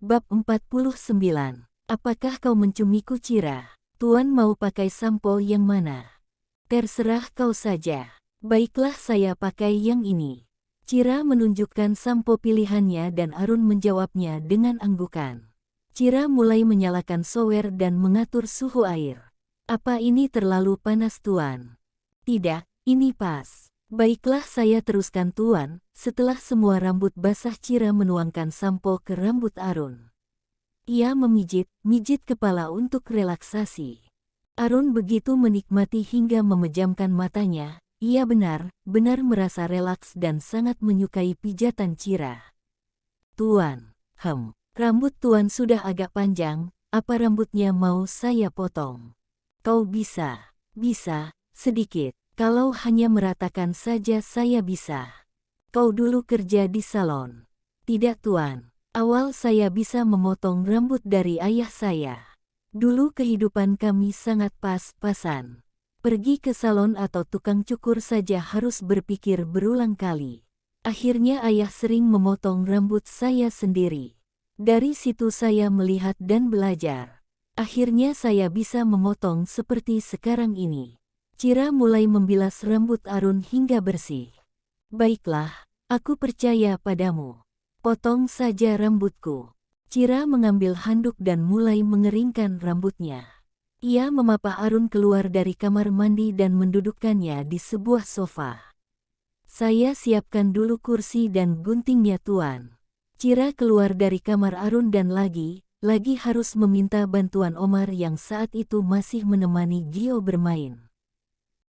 Bab 49. Apakah kau mencumiku, Cira? Tuan mau pakai sampo yang mana? Terserah kau saja. Baiklah, saya pakai yang ini. Cira menunjukkan sampo pilihannya dan Arun menjawabnya dengan anggukan. Cira mulai menyalakan shower dan mengatur suhu air. Apa ini terlalu panas, Tuan? Tidak, ini pas. Baiklah, saya teruskan, Tuan. Setelah semua rambut basah, Cira menuangkan sampo ke rambut Arun. Ia memijit kepala untuk relaksasi. Arun begitu menikmati hingga memejamkan matanya. Ia benar-benar merasa relaks dan sangat menyukai pijatan Cira. Tuan, rambut Tuan sudah agak panjang, apa rambutnya mau saya potong? Kau bisa, sedikit. Kalau hanya meratakan saja saya bisa. Kau dulu kerja di salon. Tidak, Tuan. Awal saya bisa memotong rambut dari ayah saya. Dulu kehidupan kami sangat pas-pasan. Pergi ke salon atau tukang cukur saja harus berpikir berulang kali. Akhirnya ayah sering memotong rambut saya sendiri. Dari situ saya melihat dan belajar. Akhirnya saya bisa memotong seperti sekarang ini. Cira mulai membilas rambut Arun hingga bersih. Baiklah, aku percaya padamu. Potong saja rambutku. Cira mengambil handuk dan mulai mengeringkan rambutnya. Ia memapah Arun keluar dari kamar mandi dan mendudukkannya di sebuah sofa. Saya siapkan dulu kursi dan guntingnya, Tuan. Cira keluar dari kamar Arun dan lagi harus meminta bantuan Omar yang saat itu masih menemani Gio bermain.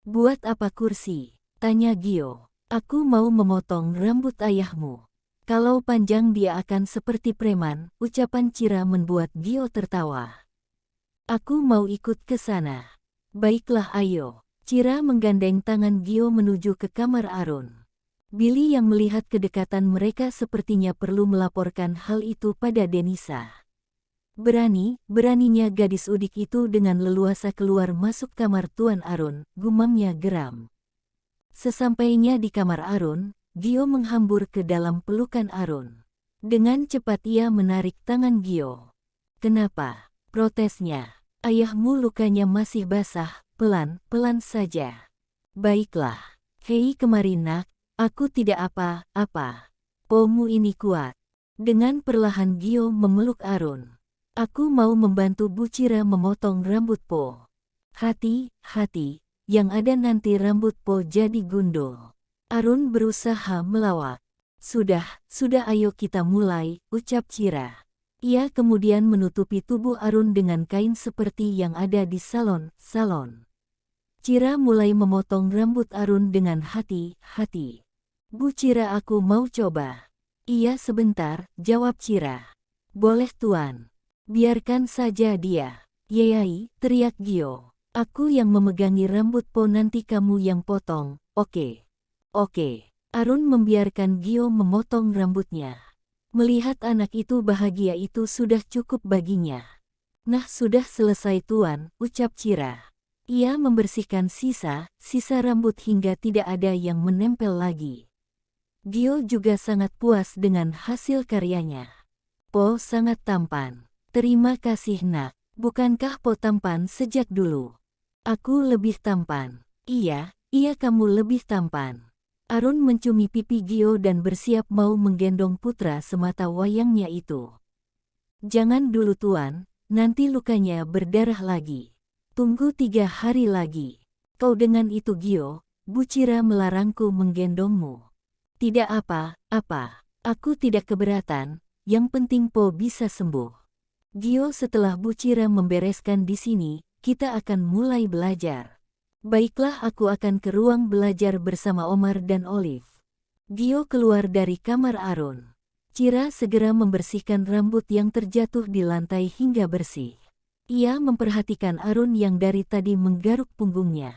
Buat apa kursi? Tanya Gio. Aku mau memotong rambut ayahmu. Kalau panjang dia akan seperti preman, ucapan Cira membuat Gio tertawa. Aku mau ikut ke sana. Baiklah, ayo. Cira menggandeng tangan Gio menuju ke kamar Arun. Billy yang melihat kedekatan mereka sepertinya perlu melaporkan hal itu pada Denisa. Beraninya gadis udik itu dengan leluasa keluar masuk kamar Tuan Arun, gumamnya geram. Sesampainya di kamar Arun, Gio menghambur ke dalam pelukan Arun. Dengan cepat ia menarik tangan Gio. Kenapa? Protesnya. Ayahmu lukanya masih basah, pelan-pelan saja. Baiklah. Hei, kemari nak, aku tidak apa-apa. Pomu ini kuat. Dengan perlahan Gio memeluk Arun. Aku mau membantu Bu Cira memotong rambut Po. Hati-hati, yang ada nanti rambut Po jadi gundul. Arun berusaha melawak. Sudah, ayo kita mulai, ucap Cira. Ia kemudian menutupi tubuh Arun dengan kain seperti yang ada di salon. Cira mulai memotong rambut Arun dengan hati-hati. Bu Cira, aku mau coba. Iya, sebentar, jawab Cira. Boleh, Tuan. Biarkan saja dia. Yeyai, teriak Gio. Aku yang memegangi rambut Po, nanti kamu yang potong, oke. Arun membiarkan Gio memotong rambutnya. Melihat anak itu bahagia itu sudah cukup baginya. Nah, sudah selesai, Tuan, ucap Cira. Ia membersihkan sisa rambut hingga tidak ada yang menempel lagi. Gio juga sangat puas dengan hasil karyanya. Po sangat tampan. Terima kasih, nak. Bukankah Po tampan sejak dulu? Aku lebih tampan. Iya, kamu lebih tampan. Arun mencumi pipi Gio dan bersiap mau menggendong putra semata wayangnya itu. Jangan dulu, Tuan, nanti lukanya berdarah lagi. Tunggu 3 hari lagi. Kau dengan itu, Gio, Bu Cira melarangku menggendongmu. Tidak apa-apa, aku tidak keberatan, yang penting Po bisa sembuh. Gio, setelah Bu Cira membereskan di sini, kita akan mulai belajar. Baiklah, aku akan ke ruang belajar bersama Omar dan Olive. Gio keluar dari kamar Arun. Cira segera membersihkan rambut yang terjatuh di lantai hingga bersih. Ia memperhatikan Arun yang dari tadi menggaruk punggungnya.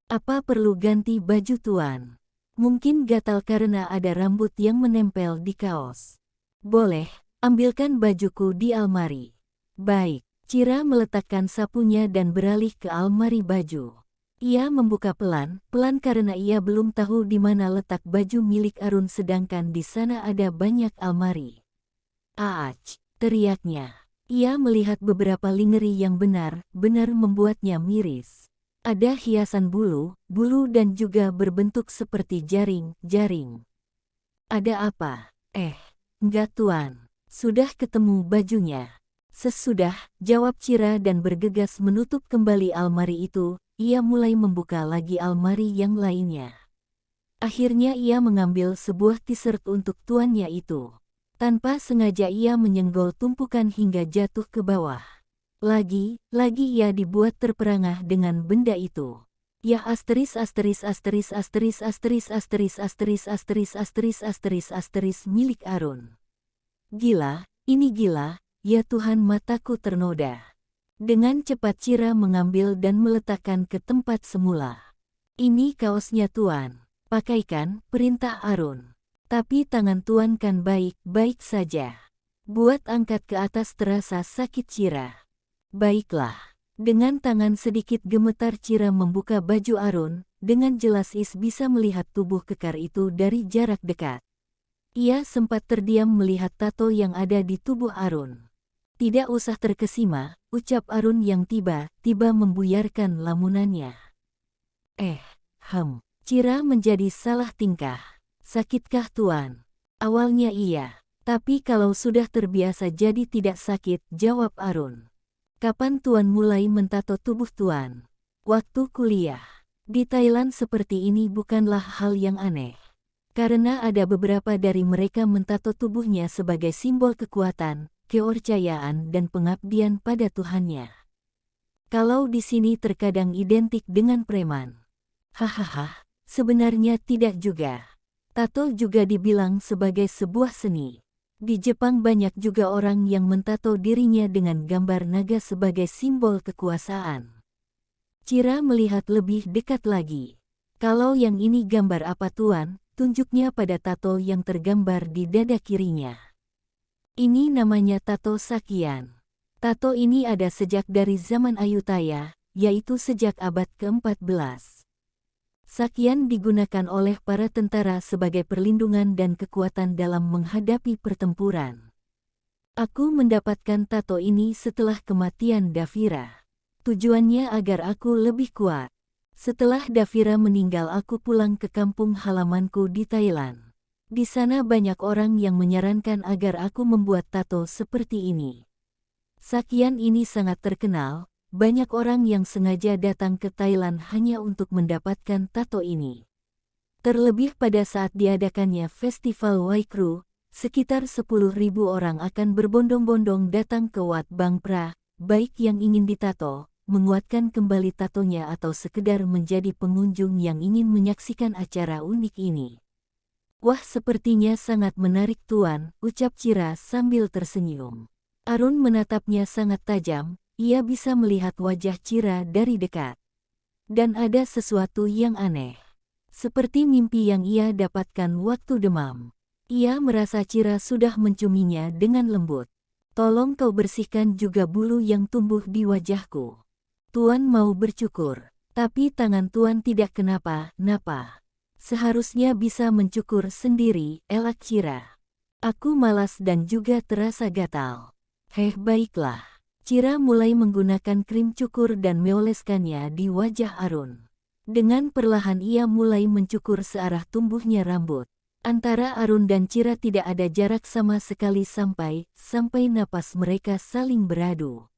Apa perlu ganti baju, Tuan? Mungkin gatal karena ada rambut yang menempel di kaos. Boleh, ambilkan bajuku di almari. Baik, Cira meletakkan sapunya dan beralih ke almari baju. Ia membuka pelan-pelan karena ia belum tahu di mana letak baju milik Arun sedangkan di sana ada banyak almari. Aach, teriaknya. Ia melihat beberapa lingerie yang benar-benar membuatnya miris. Ada hiasan bulu, dan juga berbentuk seperti jaring-jaring. Ada apa? Enggak tuan. Sudah ketemu bajunya. Sesudah, jawab Cira dan bergegas menutup kembali almari itu, ia mulai membuka lagi almari yang lainnya. Akhirnya ia mengambil sebuah t-shirt untuk tuannya itu. Tanpa sengaja ia menyenggol tumpukan hingga jatuh ke bawah. Lagi ia dibuat terperangah dengan benda itu. Ya milik Arun. Gila, ini gila, ya Tuhan mataku ternoda. Dengan cepat Cira mengambil dan meletakkan ke tempat semula. Ini kaosnya tuan, pakaikan, perintah Arun. Tapi tangan tuan kan baik-baik saja. Buat angkat ke atas terasa sakit Cira. Baiklah. Dengan tangan sedikit gemetar Cira membuka baju Arun, dengan jelas Is bisa melihat tubuh kekar itu dari jarak dekat. Ia sempat terdiam melihat tato yang ada di tubuh Arun. Tidak usah terkesima, ucap Arun yang tiba-tiba membuyarkan lamunannya. Cira menjadi salah tingkah. Sakitkah tuan? Awalnya iya, tapi kalau sudah terbiasa jadi tidak sakit, jawab Arun. Kapan tuan mulai mentato tubuh tuan? Waktu kuliah. Di Thailand seperti ini bukanlah hal yang aneh. Karena ada beberapa dari mereka mentato tubuhnya sebagai simbol kekuatan, kepercayaan dan pengabdian pada Tuhannya. Kalau di sini terkadang identik dengan preman. Hahaha, sebenarnya tidak juga. Tato juga dibilang sebagai sebuah seni. Di Jepang banyak juga orang yang mentato dirinya dengan gambar naga sebagai simbol kekuasaan. Cira melihat lebih dekat lagi. Kalau yang ini gambar apa tuan? Tunjuknya pada tato yang tergambar di dada kirinya. Ini namanya tato Sakyan. Tato ini ada sejak dari zaman Ayutthaya, yaitu sejak abad ke-14. Sakyan digunakan oleh para tentara sebagai perlindungan dan kekuatan dalam menghadapi pertempuran. Aku mendapatkan tato ini setelah kematian Davira. Tujuannya agar aku lebih kuat. Setelah Davira meninggal aku pulang ke kampung halamanku di Thailand. Di sana banyak orang yang menyarankan agar aku membuat tato seperti ini. Sakyan ini sangat terkenal. Banyak orang yang sengaja datang ke Thailand hanya untuk mendapatkan tato ini. Terlebih pada saat diadakannya Festival Waikru, sekitar 10.000 orang akan berbondong-bondong datang ke Wat Bang Pra, baik yang ingin ditato, menguatkan kembali tatonya atau sekedar menjadi pengunjung yang ingin menyaksikan acara unik ini. Wah, sepertinya sangat menarik tuan, ucap Cira sambil tersenyum. Arun menatapnya sangat tajam. Ia bisa melihat wajah Cira dari dekat. Dan ada sesuatu yang aneh. Seperti mimpi yang ia dapatkan waktu demam. Ia merasa Cira sudah menciuminya dengan lembut. Tolong kau bersihkan juga bulu yang tumbuh di wajahku. Tuan mau bercukur. Tapi tangan tuan tidak kenapa-napa. Seharusnya bisa mencukur sendiri, elak Cira. Aku malas dan juga terasa gatal. Baiklah. Cira mulai menggunakan krim cukur dan meoleskannya di wajah Arun. Dengan perlahan ia mulai mencukur searah tumbuhnya rambut. Antara Arun dan Cira tidak ada jarak sama sekali sampai napas mereka saling beradu.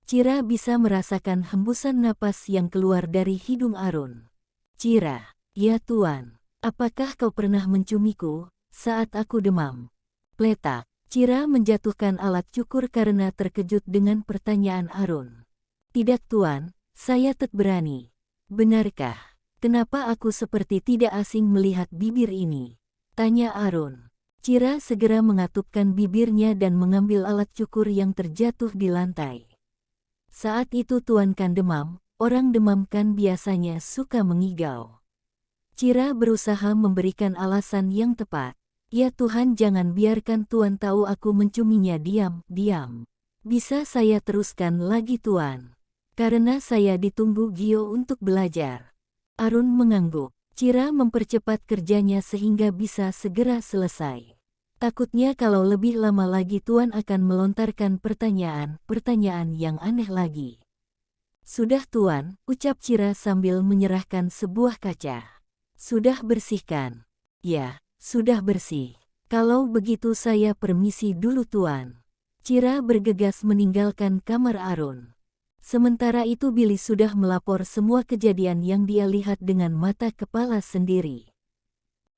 Cira bisa merasakan hembusan napas yang keluar dari hidung Arun. Cira, ya tuan, apakah kau pernah menciumiku saat aku demam? Pletak. Cira menjatuhkan alat cukur karena terkejut dengan pertanyaan Arun. Tidak tuan, saya tetap berani. Benarkah? Kenapa aku seperti tidak asing melihat bibir ini? Tanya Arun. Cira segera mengatupkan bibirnya dan mengambil alat cukur yang terjatuh di lantai. Saat itu tuan kan demam, orang demam kan biasanya suka mengigau. Cira berusaha memberikan alasan yang tepat. Ya Tuhan, jangan biarkan Tuan tahu aku menciuminya diam-diam. Bisa saya teruskan lagi Tuan? Karena saya ditunggu Gio untuk belajar. Arun mengangguk. Cira mempercepat kerjanya sehingga bisa segera selesai. Takutnya kalau lebih lama lagi Tuan akan melontarkan pertanyaan-pertanyaan yang aneh lagi. Sudah Tuan, ucap Cira sambil menyerahkan sebuah kaca. Sudah bersihkan? Ya, sudah bersih. Kalau begitu saya permisi dulu Tuan. Cira bergegas meninggalkan kamar Arun. Sementara itu Billy sudah melapor semua kejadian yang dia lihat dengan mata kepala sendiri.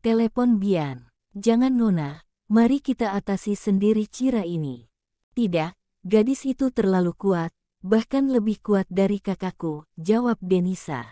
Telepon Bian. Jangan Nona, mari kita atasi sendiri Cira ini. Tidak, gadis itu terlalu kuat, bahkan lebih kuat dari kakakku, jawab Denisa.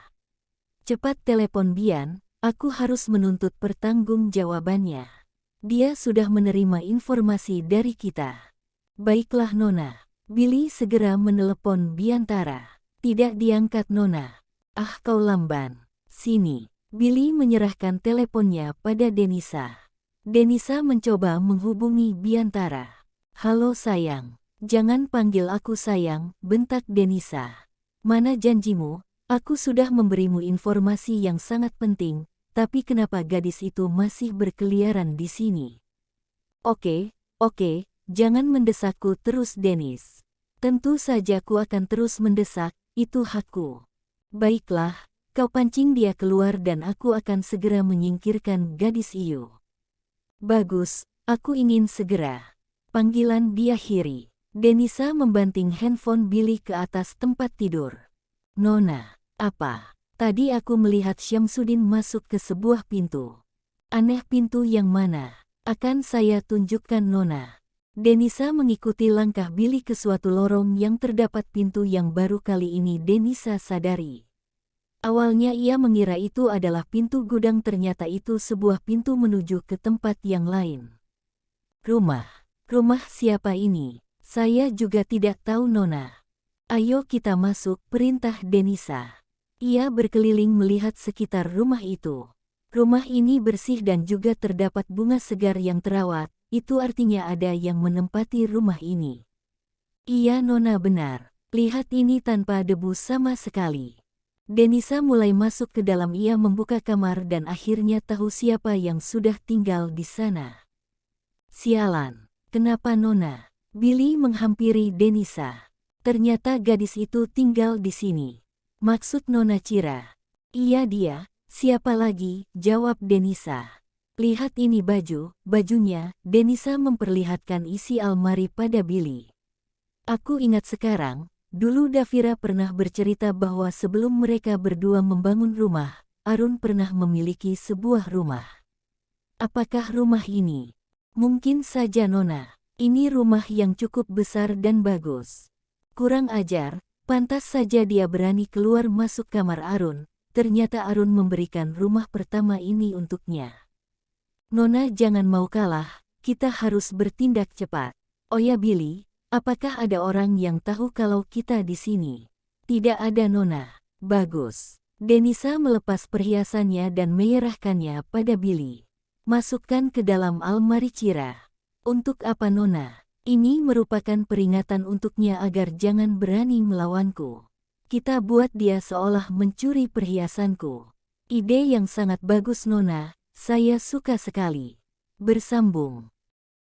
Cepat telepon Bian, aku harus menuntut pertanggungjawabannya. Dia sudah menerima informasi dari kita. Baiklah Nona. Billy segera menelepon Biantara. Tidak diangkat Nona. Ah kau lamban. Sini. Billy menyerahkan teleponnya pada Denisa. Denisa mencoba menghubungi Biantara. Halo sayang. Jangan panggil aku sayang, bentak Denisa. Mana janjimu? Aku sudah memberimu informasi yang sangat penting, tapi kenapa gadis itu masih berkeliaran di sini? Oke, jangan mendesakku terus Denis. Tentu saja ku akan terus mendesak, itu hakku. Baiklah, kau pancing dia keluar dan aku akan segera menyingkirkan gadis itu. Bagus, aku ingin segera. Panggilan diakhiri. Denisa membanting handphone Billy ke atas tempat tidur. Nona, apa? Tadi aku melihat Syamsuddin masuk ke sebuah pintu. Aneh pintu yang mana? Akan saya tunjukkan Nona. Denisa mengikuti langkah Billy ke suatu lorong yang terdapat pintu yang baru kali ini Denisa sadari. Awalnya ia mengira itu adalah pintu gudang, ternyata itu sebuah pintu menuju ke tempat yang lain. Rumah siapa ini? Saya juga tidak tahu Nona. Ayo kita masuk, perintah Denisa. Ia berkeliling melihat sekitar rumah itu. Rumah ini bersih dan juga terdapat bunga segar yang terawat, itu artinya ada yang menempati rumah ini. Iya Nona benar, lihat ini tanpa debu sama sekali. Denisa mulai masuk ke dalam, ia membuka kamar dan akhirnya tahu siapa yang sudah tinggal di sana. Sialan, kenapa Nona? Billy menghampiri Denisa. Ternyata gadis itu tinggal di sini. Maksud Nona Cira? Iya dia, siapa lagi? Jawab Denisa. Lihat ini bajunya, Denisa memperlihatkan isi almari pada Billy. Aku ingat sekarang. Dulu Davira pernah bercerita bahwa sebelum mereka berdua membangun rumah, Arun pernah memiliki sebuah rumah. Apakah rumah ini? Mungkin saja Nona. Ini rumah yang cukup besar dan bagus. Kurang ajar, pantas saja dia berani keluar masuk kamar Arun. Ternyata Arun memberikan rumah pertama ini untuknya. Nona jangan mau kalah, kita harus bertindak cepat. Oh ya Billy. Apakah ada orang yang tahu kalau kita di sini? Tidak ada Nona. Bagus. Denisa melepas perhiasannya dan menyerahkannya pada Billy. Masukkan ke dalam almari Cira. Untuk apa Nona? Ini merupakan peringatan untuknya agar jangan berani melawanku. Kita buat dia seolah mencuri perhiasanku. Ide yang sangat bagus Nona, saya suka sekali. Bersambung.